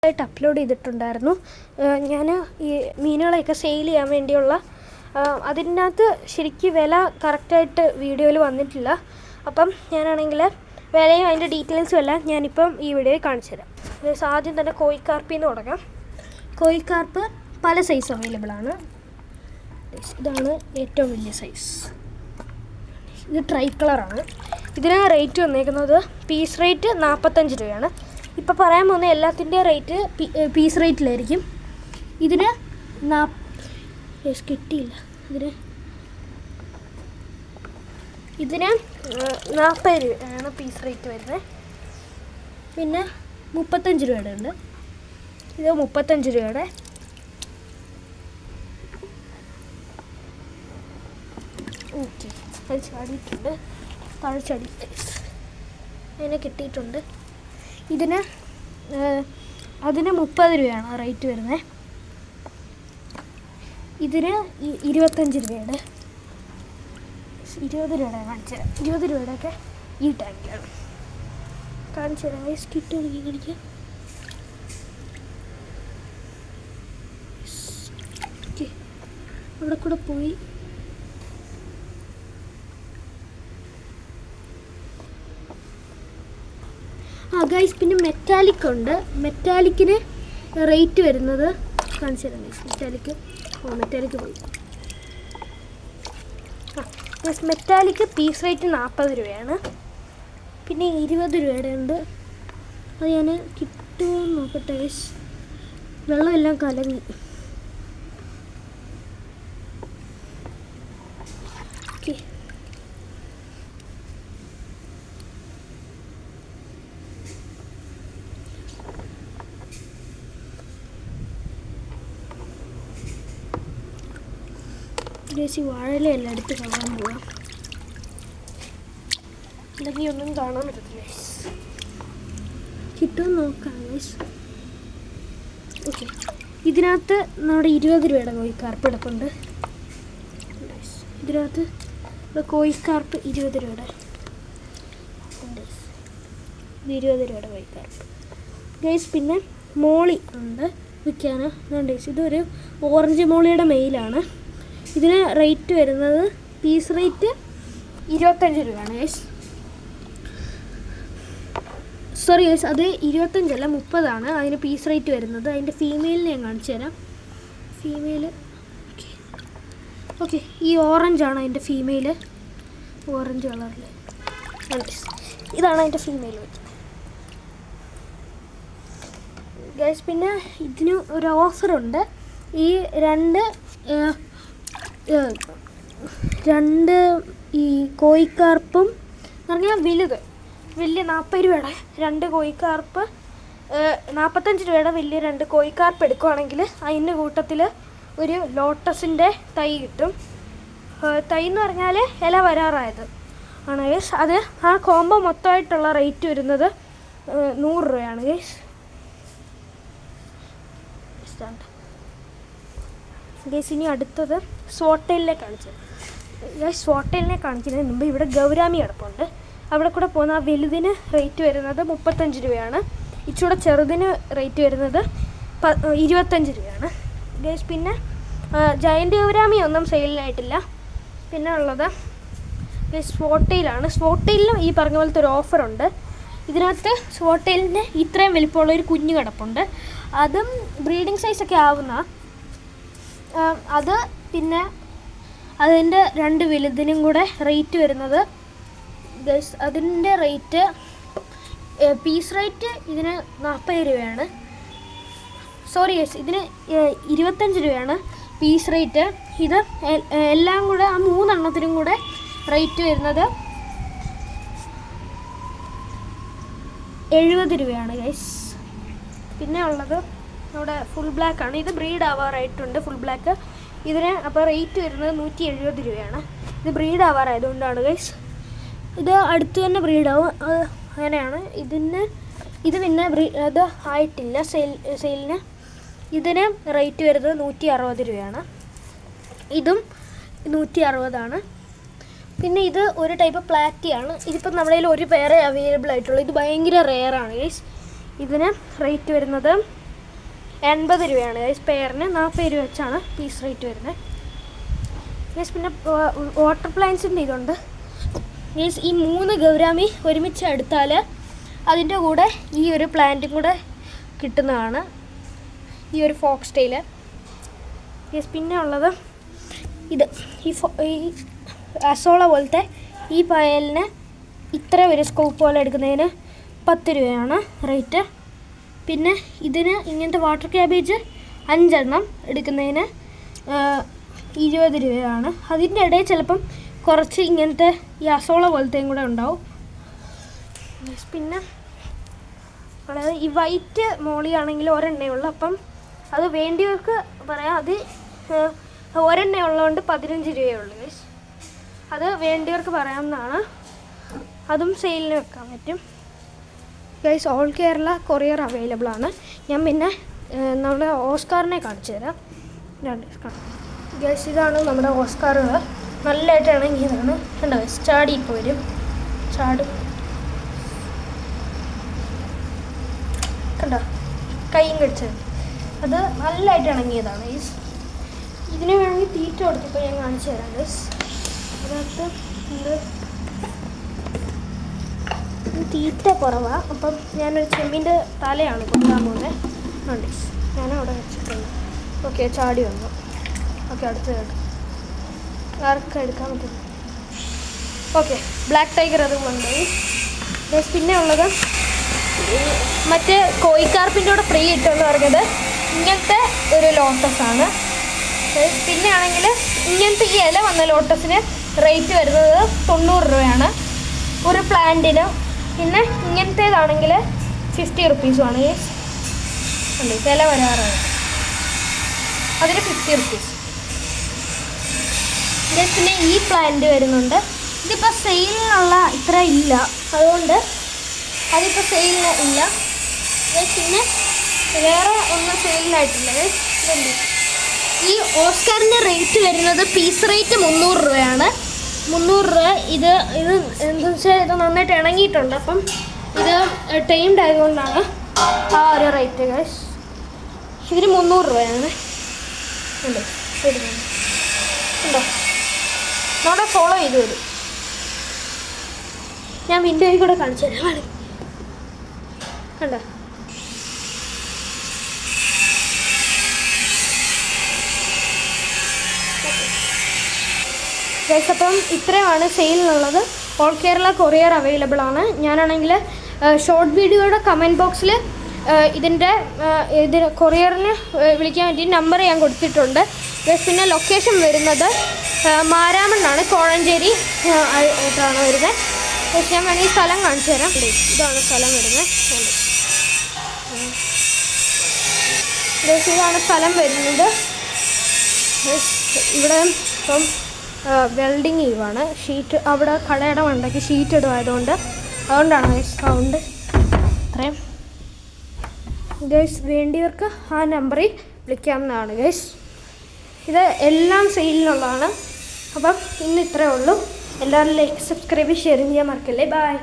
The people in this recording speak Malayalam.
ആയിട്ട് അപ്ലോഡ് ചെയ്തിട്ടുണ്ടായിരുന്നു. ഞാൻ ഈ മീനുകളെയൊക്കെ സെയിൽ ചെയ്യാൻ വേണ്ടിയുള്ള അതിനകത്ത് ശരിക്കും വില കറക്റ്റായിട്ട് വീഡിയോയിൽ വന്നിട്ടില്ല. അപ്പം ഞാനാണെങ്കിൽ വിലയും അതിൻ്റെ ഡീറ്റെയിൽസും എല്ലാം ഞാനിപ്പം ഈ വീഡിയോയിൽ കാണിച്ചു തരാം. ആദ്യം തന്നെ കോഴിക്കാർപ്പിൽ നിന്ന് തുടങ്ങാം. കോഴിക്കാർപ്പ് പല സൈസ് അവൈലബിളാണ്. ഇതാണ് ഏറ്റവും വലിയ സൈസ്. ഇത് ട്രൈ കളറാണ്. ഇതിന് റേറ്റ് വന്നേക്കുന്നത് പീസ് റേറ്റ് 45 രൂപയാണ്. ഇപ്പോൾ പറയാൻ പോകുന്ന എല്ലാത്തിൻ്റെ റേറ്റ് പീസ് റേറ്റിലായിരിക്കും. ഇതിന് കിട്ടിയില്ല. ഇതിന് 40 രൂപയാണ് പീസ് റേറ്റ് വരുന്നത്. പിന്നെ 35 രൂപയുടെ ഉണ്ട്. ഇത് 35 രൂപയുടെ. ഓക്കെ, അത് ചാടിയിട്ടുണ്ട്. താഴെ ചാടി അതിനെ കിട്ടിയിട്ടുണ്ട്. അതിന് 30 രൂപയാണ് റേറ്റ് വരുന്നത്. ഇതിന് 25 രൂപയുടെ 20 രൂപയുടെ കാണിച്ചു തരാം. 20 രൂപയുടെയൊക്കെ ഈ ടാങ്കിലാണ് കാണിച്ചു തരാം. കിറ്റ് കാണിക്കാം. ഓക്കെ, അവിടെ കൂടെ പോയി. ഗൈസ്, പിന്നെ മെറ്റാലിക് ഉണ്ട്. മെറ്റാലിക്കിന് റേറ്റ് വരുന്നത് കാണിച്ചു തരാം ഗൈസ്. മെറ്റാലിക് പോയി. ഗൈസ്, മെറ്റാലിക് പീസ് റേറ്റ് 40 രൂപയാണ്. പിന്നെ 20 രൂപയുടെ ഉണ്ട്. അത് ഞാൻ കിട്ടുമോ നോക്കട്ടെ ഗൈസ്. വെള്ളമെല്ലാം കലങ്ങി. ഓക്കെ, ഈ വാഴയിലെല്ലാം എടുത്ത് കാണാൻ പോവാം. അല്ലെങ്കിൽ ഒന്നും കാണാൻ പറ്റത്തില്ല. കിട്ടുമെന്ന് നോക്കാം. ഓക്കെ, ഇതിനകത്ത് നമ്മുടെ 20 രൂപയുടെ കോഴിക്കാർപ്പ് എടുപ്പുണ്ട്. ഇതിനകത്ത് കോഴിക്കാർപ്പ് 20 രൂപയുടെ 20 രൂപയുടെ കോഴിക്കാർപ്പ് ഗൈസ്. പിന്നെ മോളി ഉണ്ട് വിൽക്കാൻ. ഇതൊരു ഓറഞ്ച് മോളിയുടെ മെയിലാണ്. ഇതിന് റേറ്റ് വരുന്നത് പീസ് റേറ്റ് 25 രൂപയാണ് ഗൈസ്. സോറി ഗൈസ്, അത് 25 അല്ല 30 അതിന് പീസ് റേറ്റ് വരുന്നത്. അതിൻ്റെ ഫീമെയിലിനെ ഞാൻ കാണിച്ചു തരാം. ഫീമെയിൽ ഓക്കെ, ഈ ഓറഞ്ചാണ് അതിൻ്റെ ഫീമെയിൽ. ഓറഞ്ച് കളറിൽ ഇതാണ് അതിൻ്റെ ഫീമെയിൽ വരുന്നത് ഗൈസ്. പിന്നെ ഇതിന് ഒരു ഓഫറുണ്ട്. ഈ രണ്ട് ഈ കോഴിക്കാർപ്പും എന്ന് പറഞ്ഞാൽ വലിയ 40 രൂപയുടെ 2 കോഴിക്കാർപ്പ്, 45 രൂപയുടെ വലിയ 2 കോഴിക്കാർപ്പ് എടുക്കുവാണെങ്കിൽ അതിൻ്റെ കൂട്ടത്തിൽ ഒരു ലോട്ടസിൻ്റെ തൈ കിട്ടും. തൈ എന്ന് പറഞ്ഞാൽ ഇല വരാറായത് ആണ് ഗൈസ്. അത് ആ കോംബോ മൊത്തമായിട്ടുള്ള റേറ്റ് വരുന്നത് 100 രൂപയാണ് ഗൈസ്. ഗൈസ്, ഇനി അടുത്തത് സ്വോട്ടയിലിനെ കാണിച്ചത്. സ്വോട്ടയിലിനെ കാണിക്കുന്നതിന് മുമ്പ് ഇവിടെ ഗൗരാമി കിടപ്പുണ്ട്. അവിടെ കൂടെ പോകുന്ന ആ വലുതിന് റേറ്റ് വരുന്നത് 35 രൂപയാണ്. ഇച്ചിരി ചെറുതിന് റേറ്റ് വരുന്നത് 25 രൂപയാണ് ഗൈസ്. പിന്നെ ജയൻ്റ് ഗൗരാമി ഒന്നും സെയിലിനായിട്ടില്ല. പിന്നെ ഉള്ളത് സ്വോട്ടയിലാണ്. സ്വോട്ടയിലും ഈ പറഞ്ഞ പോലത്തെ ഒരു ഓഫറുണ്ട്. ഇതിനകത്ത് സ്വോട്ടയിലിന് ഇത്രയും വലിപ്പമുള്ളൊരു കുഞ്ഞ് കിടപ്പുണ്ട്. അതും ബ്രീഡിങ് സൈസൊക്കെ ആവുന്ന അത്. പിന്നെ അതിൻ്റെ 2 വലുതിനും കൂടെ റേറ്റ് വരുന്നത് ഗൈസ്, അതിൻ്റെ റേറ്റ് പീസ് റേറ്റ് ഇതിന് 40 രൂപയാണ്. സോറി ഗൈസ്, ഇതിന് 25 രൂപയാണ് പീസ് റേറ്റ്. ഇത് എല്ലാം കൂടെ ആ 3 എണ്ണത്തിനും കൂടെ റേറ്റ് വരുന്നത് 70 രൂപയാണ് ഗൈസ്. പിന്നെ ഉള്ളത് നമ്മുടെ ഫുൾ ബ്ലാക്ക് ആണ്. ഇത് ബ്രീഡ് ആവാറായിട്ടുണ്ട് ഫുൾ ബ്ലാക്ക്. ഇതിന് അപ്പോൾ റേറ്റ് വരുന്നത് 170 രൂപയാണ്. ഇത് ബ്രീഡ് ആവാറായതുകൊണ്ടാണ് ഗൈസ്. ഇത് അടുത്ത് തന്നെ ബ്രീഡാവും, അങ്ങനെയാണ്. ഇത് പിന്നെ അത് ആയിട്ടില്ല സെയിലിന്. ഇതിന് റേറ്റ് വരുന്നത് 160 രൂപയാണ്. ഇതും 160. പിന്നെ ഇത് ഒരു ടൈപ്പ് പ്ലാറ്റിയാണ്. ഇതിപ്പം നമ്മുടെ കയ്യിൽ ഒരു പേരെ അവൈലബിൾ ആയിട്ടുള്ളൂ. ഇത് ഭയങ്കര റെയറാണ് ഗൈസ്. ഇതിന് റേറ്റ് വരുന്നത് 80 രൂപയാണ് ഗൈസ്. പെയറിന് 40 രൂപ വെച്ചാണ് പീസ് റേറ്റ് വരുന്നത് ഗൈസ്. പിന്നെ വാട്ടർ പ്ലാന്റ്സിൻ്റെ ഇതുണ്ട് ഗൈസ്. ഈ 3 ഗൗരാമി ഒരുമിച്ച് എടുത്താൽ അതിൻ്റെ കൂടെ ഈ ഒരു പ്ലാന്റും കൂടെ കിട്ടുന്നതാണ്, ഈ ഒരു ഫോക്സ് ടെയിൽ ഗൈസ്. പിന്നെ ഉള്ളത് ഇത് ഈ അസോള പോലത്തെ ഈ പയലിന് ഇത്ര ഒരു സ്കൂപ്പ് പോലെ എടുക്കുന്നതിന് 10 രൂപയാണ് റേറ്റ്. പിന്നെ ഇതിന് ഇങ്ങനത്തെ വാട്ടർ ക്യാബേജ് 5 എണ്ണം എടുക്കുന്നതിന് 20 രൂപയാണ്. അതിൻ്റെ ഇടയിൽ ചിലപ്പം കുറച്ച് ഇങ്ങനത്തെ ഈ അസോള പോലത്തെയും കൂടെ ഉണ്ടാവും. പിന്നെ അതായത് ഈ വൈറ്റ് മോളിയാണെങ്കിൽ ഒരെണ്ണേ ഉള്ളൂ, അപ്പം അത് വേണ്ടിയവർക്ക് പറയാം. അത് ഒരെണ്ണ ഉള്ളതുകൊണ്ട് 15 രൂപയേ ഉള്ളൂ ഗൈസ്. അത് വേണ്ടിയവർക്ക് പറയാവുന്നതാണ്. അതും സെയിലിന് വെക്കാൻ പറ്റും guys. All Kerala courier available ആണ്. ഞാൻ പിന്നെ നമ്മുടെ ഓസ്കാറിനെ കാണിച്ചു തരാം. ഗൈസ് ഇതാണ് നമ്മുടെ ഓസ്കാറുകൾ. നല്ലതായിട്ട് ഇണങ്ങിയതാണ്. കണ്ടോ ഗൈസ്, ചാടി ഇപ്പോൾ വരും, ചാടും കണ്ടോ, കൈയും കടിച്ചത്. അത് നല്ലതായിട്ട് ഇണങ്ങിയതാണ് ഗൈസ്. ഇതിന് വേണമെങ്കിൽ തീറ്റ കൊടുത്തപ്പോൾ ഞാൻ കാണിച്ചു തരാം ഗൈസ്. അതിനകത്ത് ഉണ്ട് തീറ്റ കുറവാണ്. അപ്പം ഞാനൊരു ചെമ്മീൻ്റെ തലയാണ് കൊടുക്കാൻ പോകുന്നത്. ഉണ്ട് ഞാനവിടെ വെച്ചിട്ടുണ്ട്. ഓക്കെ, ചാടി വന്നു. ഓക്കെ, അടുത്ത് ആർക്കും എടുക്കാൻ പറ്റും. ഓക്കെ, ബ്ലാക്ക് ടൈഗർ അത് കൊണ്ടുപോയി ഗൈസ്. പിന്നെ ഉള്ളത് മറ്റേ കോഴിക്കാർപ്പിൻ്റെ കൂടെ ഫ്രീ കിട്ടുമെന്ന് പറഞ്ഞത് ഇങ്ങനത്തെ ഒരു ലോട്ടസാണ്. പിന്നെ ആണെങ്കിൽ ഇങ്ങനത്തെ ഈ ഇല വന്ന ലോട്ടസിന് റേറ്റ് വരുന്നത് 90 രൂപയാണ് ഒരു പ്ലാന്റിന്. പിന്നെ ഇങ്ങനത്തേതാണെങ്കിൽ 50 റുപ്പീസുമാണ് ഗൈസ്. ഉണ്ട് ഇല വരാറാണ്, അതിന് 50 റുപ്പീസ് ഗൈസ്. പിന്നെ ഈ പ്ലാന്റ് വരുന്നുണ്ട്. ഇതിപ്പോൾ സെയിലിനുള്ള ഇത്ര ഇല്ല, അതുകൊണ്ട് അതിപ്പോൾ സെയിലിന് ഇല്ല ഗൈസ്. പിന്നെ വേറെ ഒന്നും സെയിലിനായിട്ടില്ല ഗൈസ്. ഇതുണ്ട്. ഈ ഓസ്കാറിൻ്റെ റേറ്റ് വരുന്നത് പീസ് റേറ്റ് 300 രൂപയാണ്. 300 രൂപ. ഇത് എന്താണെന്ന് വെച്ചാൽ ഇത് നന്നായിട്ട് ഇണങ്ങിയിട്ടുണ്ട്. അപ്പം ഇത് ടൈംഡ് ആയതുകൊണ്ടാണ് ആ ഒരു റേറ്റ് ഗൈസ്. ഇതിന് 300 രൂപയാണ്. ഉണ്ട് ഉണ്ടോ, നമ്മുടെ ഫോളോ ചെയ്ത് വരും. ഞാൻ വിൻഡോയിൽ കൂടെ കാണിച്ചു തരാം. കണ്ടോ, ഗൈസ്. അപ്പം ഇത്രയുമാണ് സെയിലിനുള്ളത്. ഓൾ കേരള കൊറിയർ അവൈലബിൾ ആണ്. ഞാനാണെങ്കിൽ ഷോർട്ട് വീഡിയോയുടെ കമൻറ്റ് ബോക്സിൽ ഇതിന് കൊറിയറിന് വിളിക്കാൻ വേണ്ടി നമ്പർ ഞാൻ കൊടുത്തിട്ടുണ്ട് ഗൈസ്. പിന്നെ ലൊക്കേഷൻ വരുന്നത് മാരാമണ്ണാണ്, കോഴഞ്ചേരി ആയിട്ടാണ് വരുന്നത് ഗൈസ്. ഞാൻ വേണമെങ്കിൽ സ്ഥലം കാണിച്ചു തരാം. ഇതാണ് സ്ഥലം വരുന്നത് ഗൈസ്. ഇതാണ് സ്ഥലം വരുന്നത് ഗൈസ്. ഇവിടെ ഇപ്പം വെൽഡിങ് ചെയ്യുവാണ്. ഷീറ്റ് അവിടെ കടയുടെ മണ്ടയ്ക്ക് ഷീറ്റ് ഇടുമായതുകൊണ്ട് അതുകൊണ്ടാണ് സൗണ്ട് അത്രയും ഗൈസ്. വേണ്ടിയവർക്ക് ആ നമ്പറിൽ വിളിക്കാവുന്നതാണ് ഗൈസ്. ഇത് എല്ലാം സെയിലിനുള്ളതാണ്. അപ്പം ഇന്ന് ഇത്രയേ ഉള്ളൂ. എല്ലാവരും ലൈക്ക്, സബ്സ്ക്രൈബ്, ഷെയർ ചെയ്യാൻ മറക്കല്ലേ. ബൈ.